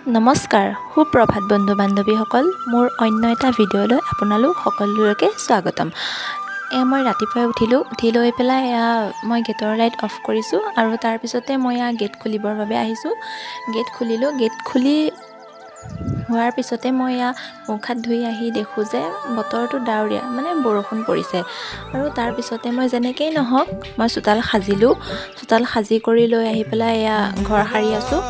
নমস্কাৰ, সুপ্ৰভাত বন্ধু বান্ধৱীসকল। মোৰ অন্য এটা ভিডিঅ'লৈ আপোনালোক সকলোকে স্বাগতম। মই ৰাতিপুৱাই উঠি লৈ পেলাই মই গেটৰ লাইট অফ কৰিছোঁ আৰু তাৰপিছতে মই গেট খুলিবৰ বাবে আহিছোঁ। গেট খুলিলোঁ। গেট খুলি হোৱাৰ পিছতে মই মুখ হাত ধুই আহি দেখোঁ যে বতৰটো ডাৱৰীয়া, মানে বৰষুণ পৰিছে। আৰু তাৰপিছতে মই যেনেকেই নহওক মই চোতাল সাজিলোঁ। চোতাল সাজি কৰি লৈ আহি পেলাই ঘৰ সাৰি আছোঁ।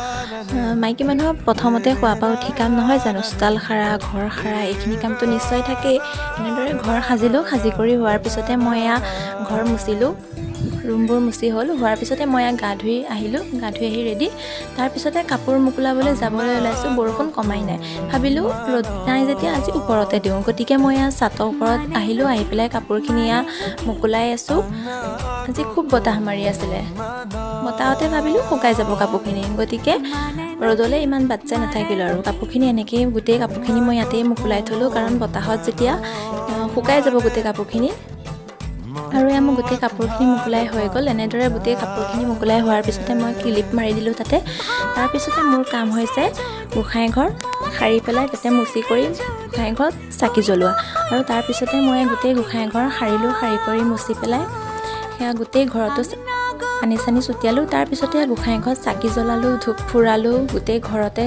মাইকী মানুহৰ প্ৰথমতে শুৱাৰ পৰা উঠি কাম নহয় জানো, চোতাল সাৰা, ঘৰ সাৰা, এইখিনি কামটো নিশ্চয় থাকেই। এনেদৰে ঘৰ সাজিলোঁ। সাজি কৰি হোৱাৰ পিছতে মই ঘৰ মুচিলোঁ। ৰুমবোৰ মুচি হ'ল। হোৱাৰ পিছতে মই গা ধুই আহিলোঁ। গা ধুই আহি ৰেডি। তাৰপিছতে কাপোৰ মোকোলাবলৈ যাবলৈ ওলাইছোঁ। বৰষুণ কমাই নাই। ভাবিলোঁ ৰ'দ নাই যেতিয়া আজি ওপৰতে দিওঁ। গতিকে মই ছাটৰ ওপৰত আহিলোঁ। আহি পেলাই কাপোৰখিনি মোকোলাই আছোঁ। আজি খুব বতাহ মাৰি আছিলে। বতাহতে ভাবিলোঁ শুকাই যাব কাপোৰখিনি। গতিকে ৰ'দলৈ ইমান বাট চাই নাথাকিলোঁ আৰু কাপোৰখিনি এনেকৈয়ে গোটেই কাপোৰখিনি মই ইয়াতেই মোকোলাই থ'লোঁ, কাৰণ বতাহত যেতিয়া শুকাই যাব গোটেই কাপোৰখিনি। আৰু মোৰ গোটেই কাপোৰখিনি মোকোলাই হৈ গ'ল। এনেদৰে গোটেই কাপোৰখিনি মোকোলাই হোৱাৰ পিছতে মই ক্লিপ মাৰি দিলোঁ তাতে। তাৰপিছতে মোৰ কাম হৈছে গোঁসাইঘৰ সাৰি পেলাই তাতে মুচি কৰি গোঁসাইঘৰত চাকি জ্বলোৱা। আৰু তাৰপিছতে মই গোটেই গোঁসাইঘৰ সাৰিলোঁ। সাৰি কৰি মুচি পেলাই গোটেই ঘৰতো পানী চানী ছটিয়ালোঁ। তাৰপিছতে গোঁসাইঘৰত চাকি জ্বলালোঁ, ধূপ ফুৰালোঁ। গোটেই ঘৰতে